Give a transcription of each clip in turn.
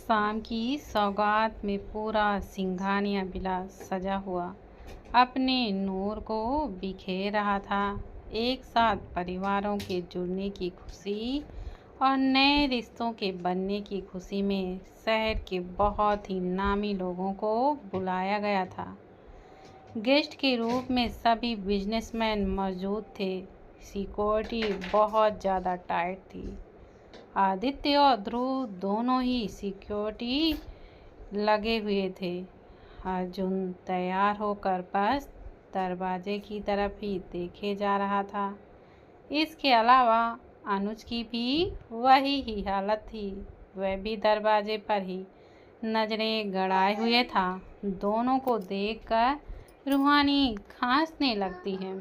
शाम की सौगात में पूरा सिंघानिया विलास सजा हुआ अपने नूर को बिखेर रहा था। एक साथ परिवारों के जुड़ने की खुशी और नए रिश्तों के बनने की खुशी में शहर के बहुत ही नामी लोगों को बुलाया गया था। गेस्ट के रूप में सभी बिजनेसमैन मौजूद थे। सिक्योरिटी बहुत ज़्यादा टाइट थी। आदित्य और ध्रुव दोनों ही सिक्योरिटी लगे हुए थे। अर्जुन तैयार होकर बस दरवाजे की तरफ ही देखे जा रहा था। इसके अलावा अनुज की भी वही ही हालत थी। वह भी दरवाजे पर ही नजरें गड़ाए हुए था। दोनों को देखकर रूहानी खांसने लगती है,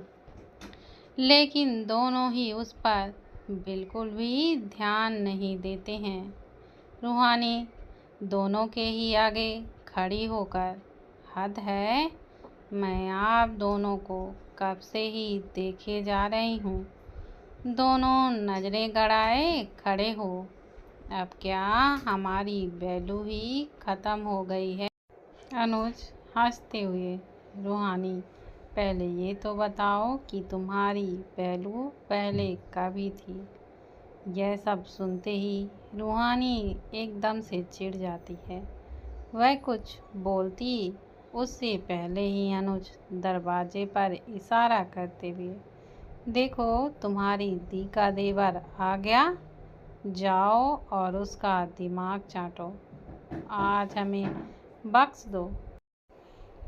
लेकिन दोनों ही उस पर बिल्कुल भी ध्यान नहीं देते हैं। रूहानी दोनों के ही आगे खड़ी होकर, हद है, मैं आप दोनों को कब से ही देखे जा रही हूँ। दोनों नजरें गड़ाए खड़े हो। अब क्या हमारी वैल्यू ही खत्म हो गई है? अनुज हंसते हुए, रूहानी पहले ये तो बताओ कि तुम्हारी वैल्यू पहले कभी थी? यह सब सुनते ही रूहानी एकदम से चिढ़ जाती है। वह कुछ बोलती उससे पहले ही अनुज दरवाजे पर इशारा करते हुए, देखो तुम्हारी दी का देवर आ गया, जाओ और उसका दिमाग चाटो, आज हमें बख्श दो।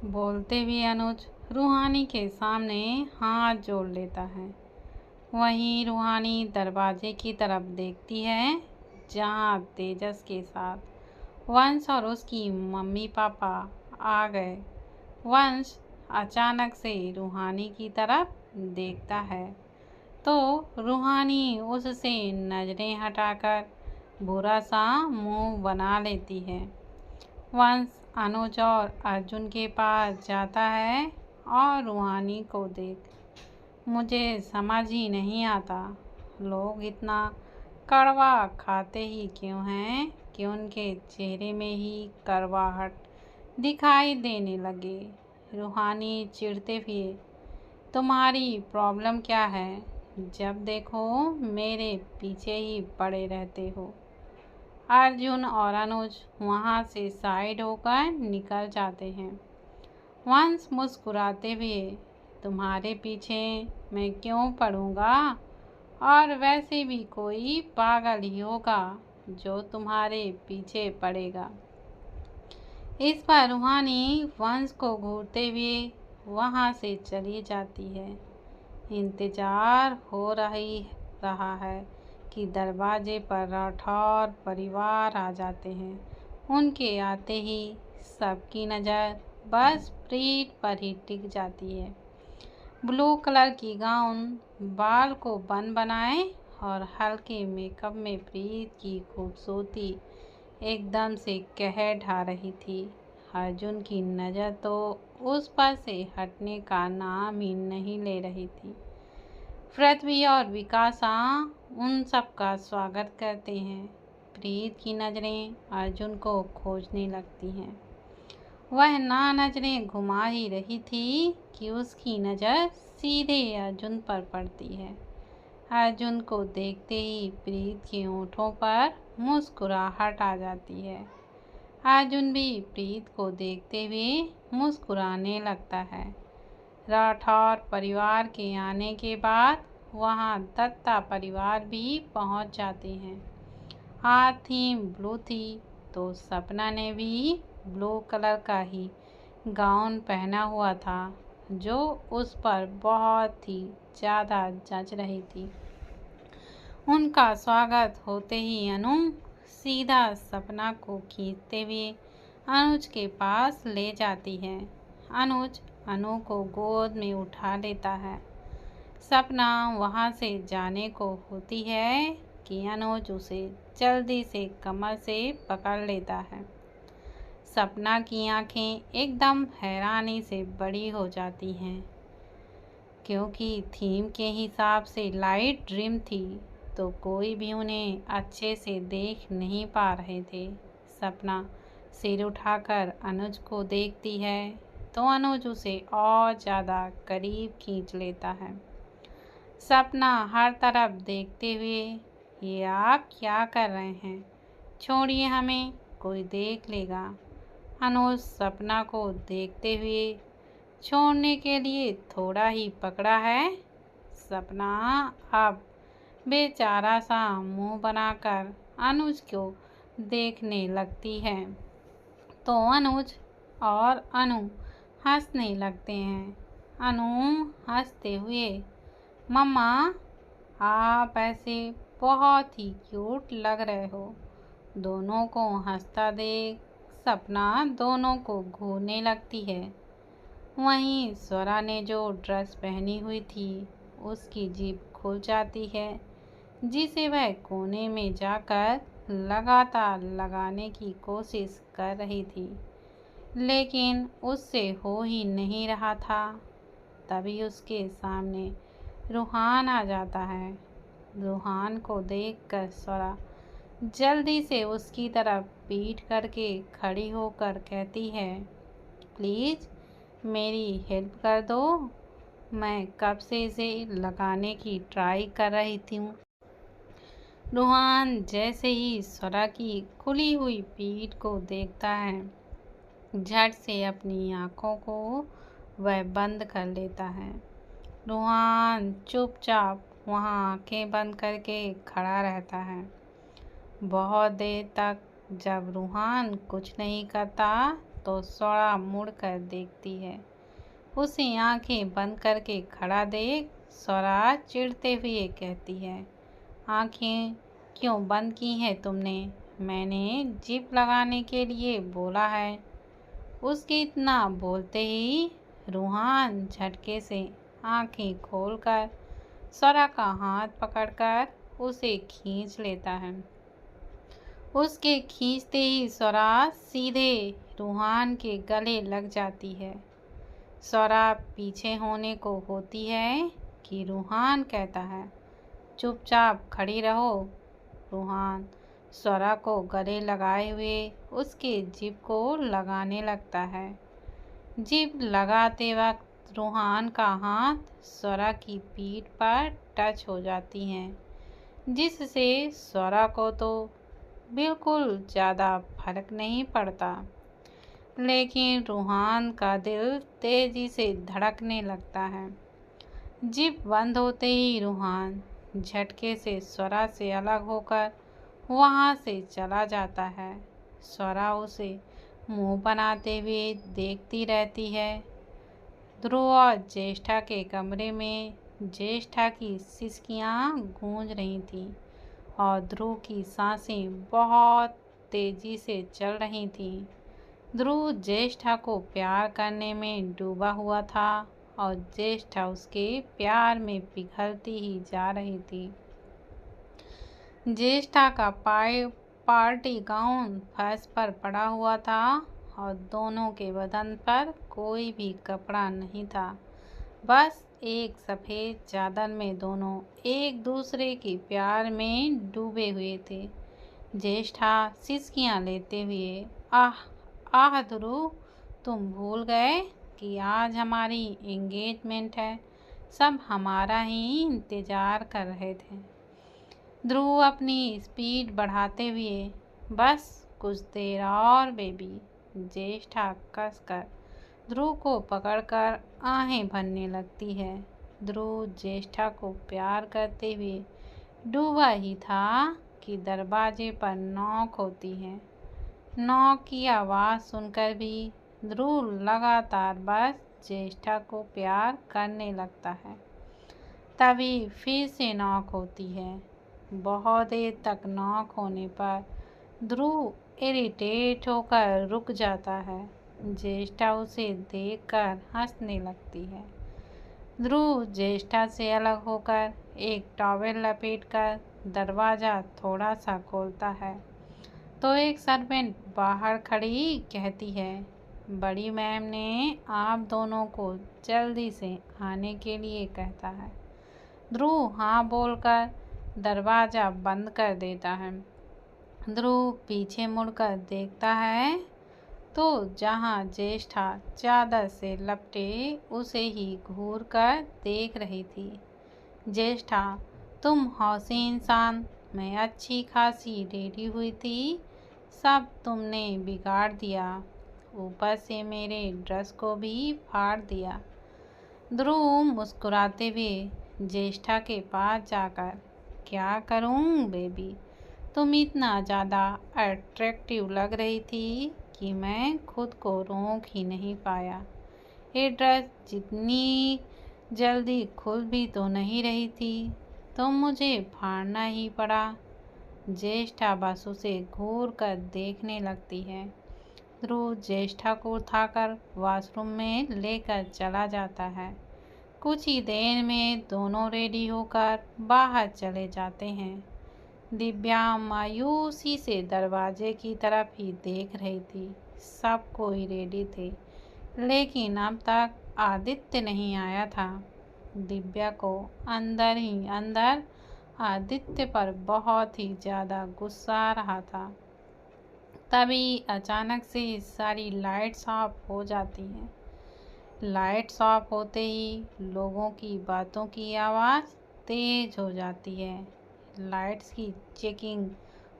बोलते हुए अनुज रूहानी के सामने हाथ जोड़ लेता है। वहीं रूहानी दरवाजे की तरफ देखती है, जहां तेजस के साथ वंश और उसकी मम्मी पापा आ गए। वंश अचानक से रूहानी की तरफ देखता है तो रूहानी उससे नजरें हटाकर बुरा सा मुंह बना लेती है। वंश अनुज और अर्जुन के पास जाता है और रूहानी को देख, मुझे समझ ही नहीं आता, लोग इतना कड़वा खाते ही क्यों हैं कि उनके चेहरे में ही कड़वाहट दिखाई देने लगे। रूहानी चिढ़ते हुए, तुम्हारी प्रॉब्लम क्या है? जब देखो मेरे पीछे ही पड़े रहते हो। अर्जुन और अनुज वहां से साइड होकर निकल जाते हैं। वंश मुस्कुराते हुए, तुम्हारे पीछे मैं क्यों पड़ूंगा? और वैसे भी कोई पागल ही होगा जो तुम्हारे पीछे पड़ेगा। इस पर रूहानी वंश को घूरते हुए वहां से चली जाती है। इंतजार हो रहा है कि दरवाजे पर राठौर परिवार आ जाते हैं। उनके आते ही सबकी नज़र बस प्रीत पर ही टिक जाती है। ब्लू कलर की गाउन, बाल को बन बनाए और हल्के मेकअप में प्रीत की खूबसूरती एकदम से कहर ढा रही थी। अर्जुन की नज़र तो उस पर से हटने का नाम ही नहीं ले रही थी। पृथ्वी और विकासा उन सब का स्वागत करते हैं। प्रीत की नज़रें अर्जुन को खोजने लगती हैं। वह ना नज़रें घुमा ही रही थी कि उसकी नज़र सीधे अर्जुन पर पड़ती है। अर्जुन को देखते ही प्रीत के होठों पर मुस्कुराहट आ जाती है। अर्जुन भी प्रीत को देखते हुए मुस्कुराने लगता है। राठौर परिवार के आने के बाद वहां दत्ता परिवार भी पहुंच जाते हैं। आज थीम ब्लू थी तो सपना ने भी ब्लू कलर का ही गाउन पहना हुआ था, जो उस पर बहुत ही ज़्यादा जच रही थी। उनका स्वागत होते ही अनु सीधा सपना को खींचते हुए अनुज के पास ले जाती है। अनुज अनु को गोद में उठा लेता है। सपना वहां से जाने को होती है कि अनुज उसे जल्दी से कमर से पकड़ लेता है। सपना की आंखें एकदम हैरानी से बड़ी हो जाती हैं, क्योंकि थीम के हिसाब से लाइट ड्रीम थी तो कोई भी उन्हें अच्छे से देख नहीं पा रहे थे। सपना सिर उठाकर अनुज को देखती है तो अनुज उसे और ज़्यादा करीब खींच लेता है। सपना हर तरफ देखते हुए, ये आप क्या कर रहे हैं? छोड़िए हमें, कोई देख लेगा। अनुज सपना को देखते हुए छोड़ने के लिए थोड़ा ही पकड़ा है। सपना अब बेचारा सा मुंह बनाकर अनुज को देखने लगती है तो अनुज और अनु हंसने लगते हैं। अनु हंसते हुए, मम्मा आप ऐसे बहुत ही क्यूट लग रहे हो। दोनों को हंसता देख सपना दोनों को घूरने लगती है। वहीं स्वरा ने जो ड्रेस पहनी हुई थी उसकी जीभ खुल जाती है, जिसे वह कोने में जाकर लगातार लगाने की कोशिश कर रही थी, लेकिन उससे हो ही नहीं रहा था। तभी उसके सामने रूहान आ जाता है। रूहान को देखकर स्वरा जल्दी से उसकी तरफ पीठ करके खड़ी होकर कहती है, प्लीज़ मेरी हेल्प कर दो, मैं कब से इसे लगाने की ट्राई कर रही थी। रूहान जैसे ही स्वरा की खुली हुई पीठ को देखता है, झट से अपनी आँखों को वह बंद कर लेता है। रूहान चुपचाप वहाँ आंखें बंद करके खड़ा रहता है। बहुत देर तक जब रूहान कुछ नहीं करता तो स्वरा मुड़कर देखती है। उसे आंखें बंद करके खड़ा देख स्वरा चिढ़ते हुए कहती है, आंखें क्यों बंद की हैं तुमने? मैंने जिप लगाने के लिए बोला है। उसके इतना बोलते ही रूहान झटके से आंखें खोलकर स्वरा का हाथ पकड़कर उसे खींच लेता है। उसके खींचते ही स्वरा सीधे रूहान के गले लग जाती है। स्वरा पीछे होने को होती है कि रूहान कहता है, चुपचाप खड़ी रहो। रूहान स्वरा को गले लगाए हुए उसके जिभ को लगाने लगता है। जिभ लगाते वक्त रूहान का हाथ स्वरा की पीठ पर टच हो जाती हैं, जिससे स्वरा को तो बिल्कुल ज़्यादा फर्क नहीं पड़ता, लेकिन रूहान का दिल तेजी से धड़कने लगता है। जिप बंद होते ही रूहान झटके से स्वरा से अलग होकर वहाँ से चला जाता है। स्वरा उसे मुंह बनाते हुए देखती रहती है। ध्रुव और ज्येष्ठा के कमरे में ज्येष्ठा की सिसकियाँ गूंज रही थीं और ध्रुव की सांसें बहुत तेजी से चल रही थीं। ध्रुव ज्येष्ठा को प्यार करने में डूबा हुआ था और ज्येष्ठा उसके प्यार में पिघलती ही जा रही थी। ज्येष्ठा का पार्टी गाउन फर्श पर पड़ा हुआ था और दोनों के बदन पर कोई भी कपड़ा नहीं था। बस एक सफ़ेद चादर में दोनों एक दूसरे के प्यार में डूबे हुए थे। ज्येष्ठा सिसकियाँ लेते हुए, आह आह ध्रुव, तुम भूल गए कि आज हमारी एंगेजमेंट है। सब हमारा ही इंतज़ार कर रहे थे। ध्रुव अपनी स्पीड बढ़ाते हुए, बस कुछ देर और बेबी। ज्येष्ठा कसकर ध्रुव को पकड़कर आहें भरने लगती है। ध्रुव ज्येष्ठा को प्यार करते हुए डूबा ही था कि दरवाजे पर नॉक होती है। नॉक की आवाज़ सुनकर भी ध्रुव लगातार बस ज्येष्ठा को प्यार करने लगता है। तभी फिर से नॉक होती है। बहुत देर तक नॉक होने पर ध्रुव इरिटेट होकर रुक जाता है। ज्येष्ठा उसे देखकर हंसने लगती है। ध्रुव ज्येष्ठा से अलग होकर एक टॉवेल लपेटकर दरवाज़ा थोड़ा सा खोलता है तो एक सर्वेंट बाहर खड़ी कहती है, बड़ी मैम ने आप दोनों को जल्दी से आने के लिए कहता है। ध्रुव हाँ बोलकर दरवाज़ा बंद कर देता है। ध्रुव पीछे मुड़कर देखता है तो जहाँ ज्येष्ठा चादर से लपटे उसे ही घूर कर देख रही थी। ज्येष्ठा, तुम हौसी इंसान, मैं अच्छी खासी रेडी हुई थी, सब तुमने बिगाड़ दिया, ऊपर से मेरे ड्रेस को भी फाड़ दिया। ध्रुव मुस्कुराते हुए ज्येष्ठा के पास जाकर, क्या करूं बेबी, तुम इतना ज़्यादा अट्रैक्टिव लग रही थी कि मैं खुद को रोक ही नहीं पाया। ये ड्रेस जितनी जल्दी खुल भी तो नहीं रही थी, तो मुझे फाड़ना ही पड़ा। ज्येष्ठा बस उसे घूर कर देखने लगती है। ध्रुव ज्येष्ठा को उठाकर वॉशरूम में लेकर चला जाता है। कुछ ही देर में दोनों रेडी होकर बाहर चले जाते हैं। दिव्या मायूसी से दरवाजे की तरफ ही देख रही थी। सब कोई रेडी थे, लेकिन अब तक आदित्य नहीं आया था। दिव्या को अंदर ही अंदर आदित्य पर बहुत ही ज़्यादा गुस्सा आ रहा था। तभी अचानक से सारी लाइट्स ऑफ हो जाती हैं। लाइट्स ऑफ होते ही लोगों की बातों की आवाज़ तेज हो जाती है। लाइट्स की चेकिंग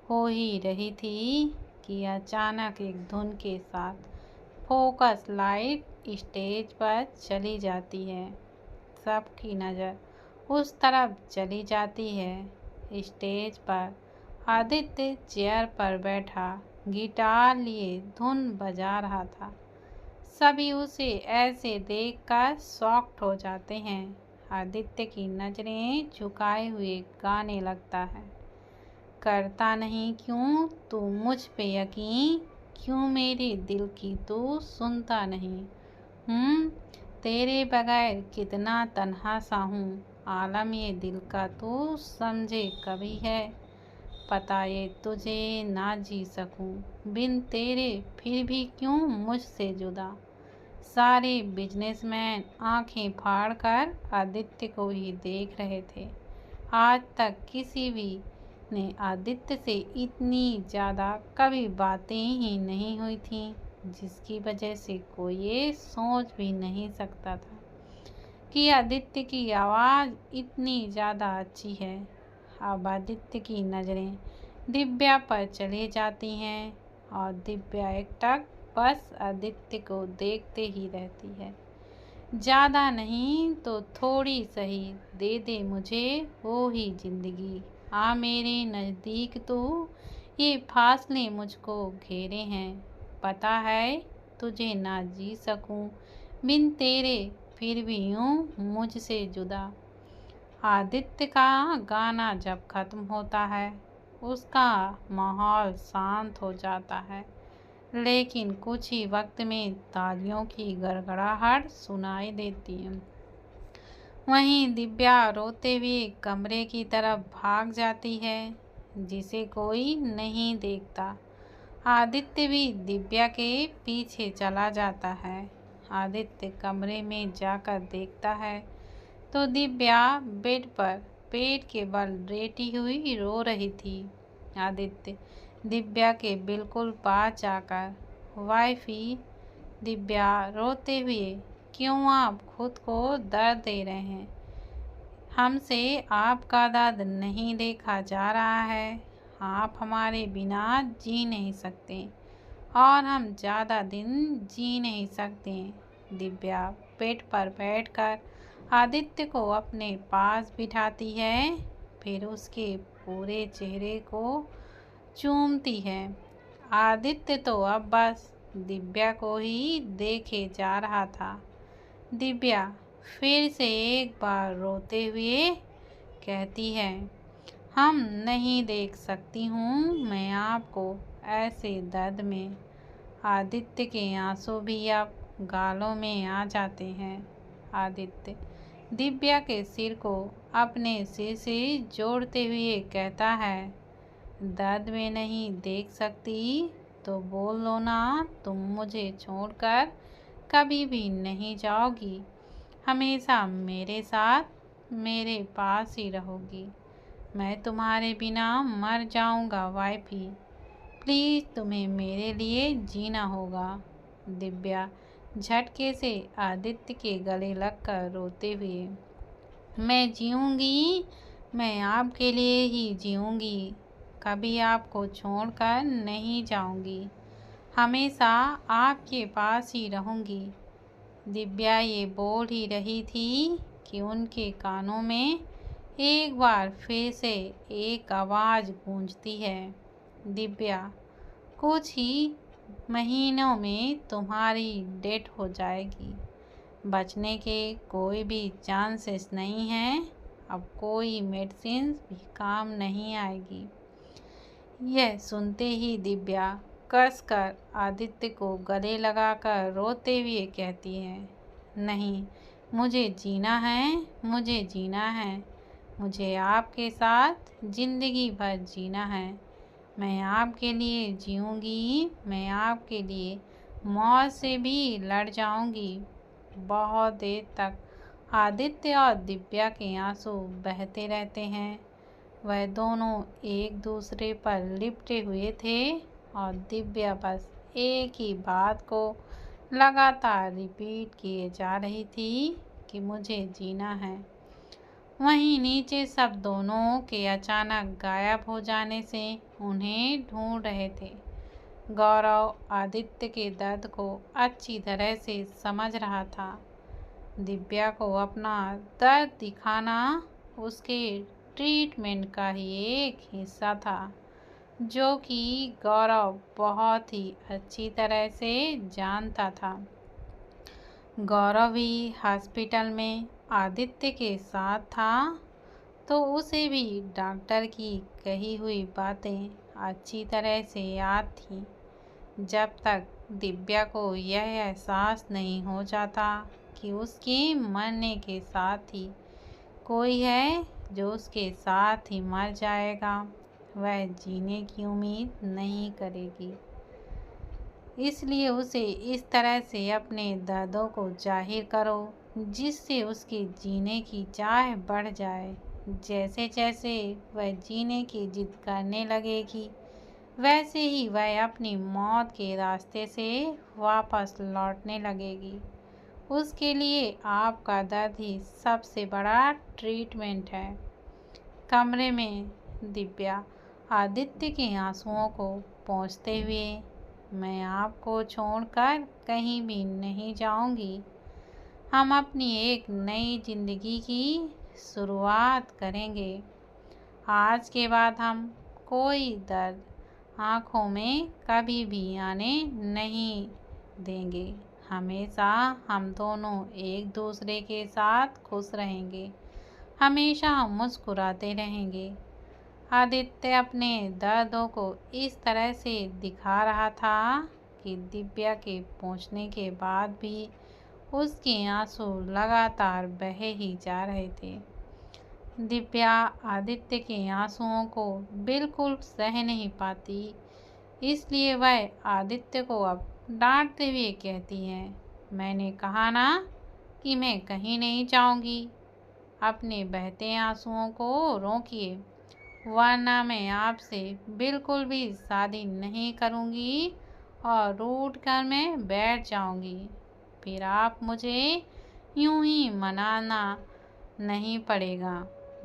हो ही रही थी कि अचानक एक धुन के साथ फोकस लाइट स्टेज पर चली जाती है। सबकी नज़र उस तरफ चली जाती है। स्टेज पर आदित्य चेयर पर बैठा गिटार लिए धुन बजा रहा था। सभी उसे ऐसे देखकर शॉक्ड हो जाते हैं। आदित्य की नज़रें झुकाए हुए गाने लगता है, करता नहीं क्यों तू मुझ पे यकीन, क्यों मेरे दिल की तू सुनता नहीं, तेरे बगैर कितना तन्हा सा हूँ, आलम ये दिल का तू समझे कभी है, पता ये तुझे ना जी सकूं बिन तेरे, फिर भी क्यों मुझसे जुदा। सारे बिजनेसमैन आंखें फाड़कर आदित्य को ही देख रहे थे। आज तक किसी भी ने आदित्य से इतनी ज़्यादा कभी बातें ही नहीं हुई थीं, जिसकी वजह से कोई ये सोच भी नहीं सकता था कि आदित्य की आवाज़ इतनी ज़्यादा अच्छी है। अब आदित्य की नज़रें दिव्या पर चली जाती हैं और दिव्या एकटक बस आदित्य को देखते ही रहती है। ज़्यादा नहीं तो थोड़ी सही दे दे मुझे वो ही ज़िंदगी, आ मेरे नज़दीक तू, ये फासले मुझको घेरे हैं, पता है तुझे ना जी सकूं बिन तेरे, फिर भी यूँ मुझसे जुदा। आदित्य का गाना जब ख़त्म होता है उसका माहौल शांत हो जाता है, लेकिन कुछ ही वक्त में तालियों की गड़गड़ाहट सुनाई देती है। वहीं दिव्या रोते हुए कमरे की तरफ भाग जाती है, जिसे कोई नहीं देखता। आदित्य भी दिव्या के पीछे चला जाता है। आदित्य कमरे में जाकर देखता है तो दिव्या बेड पर पेट के बल लेटी हुई रो रही थी। आदित्य दिव्या के बिल्कुल पास जाकर, वाइफी दिव्या रोते हुए, क्यों आप खुद को दर्द दे रहे हैं, हमसे आपका दर्द नहीं देखा जा रहा है, आप हमारे बिना जी नहीं सकते और हम ज़्यादा दिन जी नहीं सकते। दिव्या पेट पर बैठकर आदित्य को अपने पास बिठाती है, फिर उसके पूरे चेहरे को चूमती है। आदित्य तो अब बस दिव्या को ही देखे जा रहा था। दिव्या फिर से एक बार रोते हुए कहती है, हम नहीं देख सकती हूँ मैं आपको ऐसे दर्द में। आदित्य के आंसू भी अब गालों में आ जाते हैं। आदित्य दिव्या के सिर को अपने सिर से जोड़ते हुए कहता है, दर्द में नहीं देख सकती तो बोल लो ना, तुम मुझे छोड़कर कभी भी नहीं जाओगी, हमेशा मेरे साथ मेरे पास ही रहोगी। मैं तुम्हारे बिना मर जाऊंगा वाइफी, प्लीज़ तुम्हें मेरे लिए जीना होगा। दिव्या झटके से आदित्य के गले लगकर रोते हुए, मैं जीऊँगी, मैं आपके लिए ही जीऊँगी, कभी आपको छोड़कर नहीं जाऊँगी, हमेशा आपके पास ही रहूँगी। दिव्या ये बोल ही रही थी कि उनके कानों में एक बार फिर से एक आवाज़ गूंजती है, दिव्या, कुछ ही महीनों में तुम्हारी डेथ हो जाएगी, बचने के कोई भी चांसेस नहीं हैं, अब कोई मेडिसिन भी काम नहीं आएगी। यह सुनते ही दिव्या कसकर आदित्य को गले लगाकर रोते हुए कहती है, नहीं, मुझे जीना है, मुझे जीना है, मुझे आपके साथ ज़िंदगी भर जीना है, मैं आपके लिए जीऊँगी, मैं आपके लिए मौत से भी लड़ जाऊँगी। बहुत देर तक आदित्य और दिव्या के आंसू बहते रहते हैं। वह दोनों एक दूसरे पर लिपटे हुए थे और दिव्या बस एक ही बात को लगातार रिपीट किए जा रही थी कि मुझे जीना है। वहीं नीचे सब दोनों के अचानक गायब हो जाने से उन्हें ढूंढ रहे थे। गौरव आदित्य के दर्द को अच्छी तरह से समझ रहा था। दिव्या को अपना दर्द दिखाना उसके ट्रीटमेंट का ही एक हिस्सा था, जो कि गौरव बहुत ही अच्छी तरह से जानता था। गौरव भी हॉस्पिटल में आदित्य के साथ था, तो उसे भी डॉक्टर की कही हुई बातें अच्छी तरह से याद थी। जब तक दिव्या को यह एहसास नहीं हो जाता कि उसके मरने के साथ ही कोई है जो उसके साथ ही मर जाएगा, वह जीने की उम्मीद नहीं करेगी। इसलिए उसे इस तरह से अपने दर्दों को जाहिर करो जिससे उसके जीने की चाह बढ़ जाए। जैसे जैसे वह जीने की जिद करने लगेगी, वैसे ही वह अपनी मौत के रास्ते से वापस लौटने लगेगी। उसके लिए आपका दर्द ही सबसे बड़ा ट्रीटमेंट है। कमरे में दिव्या आदित्य के आंसुओं को पोंछते हुए, मैं आपको छोड़कर कहीं भी नहीं जाऊंगी, हम अपनी एक नई जिंदगी की शुरुआत करेंगे। आज के बाद हम कोई दर्द आँखों में कभी भी आने नहीं देंगे। हमेशा हम दोनों एक दूसरे के साथ खुश रहेंगे, हमेशा हम मुस्कुराते रहेंगे। आदित्य अपने दर्दों को इस तरह से दिखा रहा था कि दिव्या के पहुंचने के बाद भी उसके आंसू लगातार बहे ही जा रहे थे। दिव्या आदित्य के आंसुओं को बिल्कुल सह नहीं पाती, इसलिए वह आदित्य को अब डांटते हुए कहती है, मैंने कहा ना कि मैं कहीं नहीं जाऊंगी। अपने बहते आंसुओं को रोकिए, वरना मैं आपसे बिल्कुल भी शादी नहीं करूंगी और रूठ कर मैं बैठ जाऊंगी। फिर आप मुझे यूं ही मनाना नहीं पड़ेगा।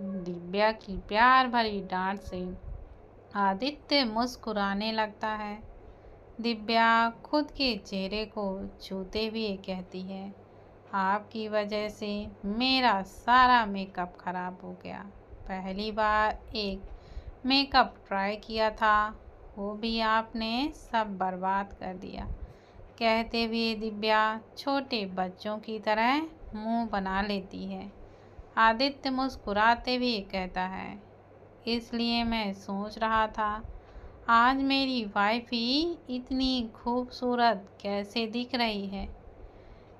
दिव्या की प्यार भरी डांट से आदित्य मुस्कुराने लगता है। दिव्या खुद के चेहरे को छूते हुए कहती है, आपकी वजह से मेरा सारा मेकअप खराब हो गया। पहली बार एक मेकअप ट्राई किया था, वो भी आपने सब बर्बाद कर दिया। कहते हुए दिव्या छोटे बच्चों की तरह मुंह बना लेती है। आदित्य मुस्कुराते हुए कहता है, इसलिए मैं सोच रहा था आज मेरी वाइफ ही इतनी खूबसूरत कैसे दिख रही है।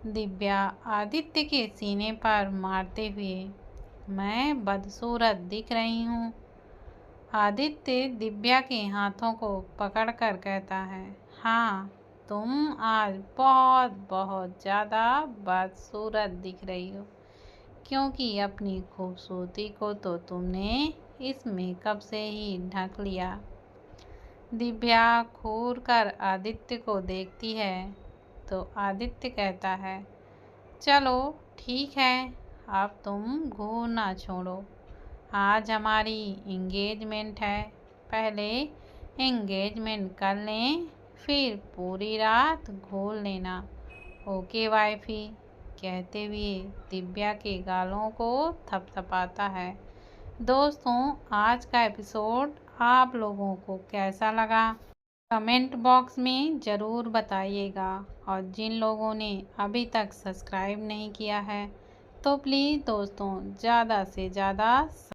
दिव्या आदित्य के सीने पर मारते हुए, मैं बदसूरत दिख रही हूँ। आदित्य दिव्या के हाथों को पकड़कर कहता है, हाँ, तुम आज बहुत बहुत ज़्यादा बदसूरत दिख रही हो, क्योंकि अपनी खूबसूरती को तो तुमने इस मेकअप से ही ढक लिया। दिव्या घूर कर आदित्य को देखती है तो आदित्य कहता है, चलो ठीक है, अब तुम घूरना छोड़ो। आज हमारी इंगेजमेंट है, पहले इंगेजमेंट कर लें, फिर पूरी रात घूर लेना। ओके वाइफी, कहते हुए दिव्या के गालों को थपथपाता है। दोस्तों, आज का एपिसोड आप लोगों को कैसा लगा? कमेंट बॉक्स में ज़रूर बताइएगा, और जिन लोगों ने अभी तक सब्सक्राइब नहीं किया है तो प्लीज़ दोस्तों ज़्यादा से ज़्यादा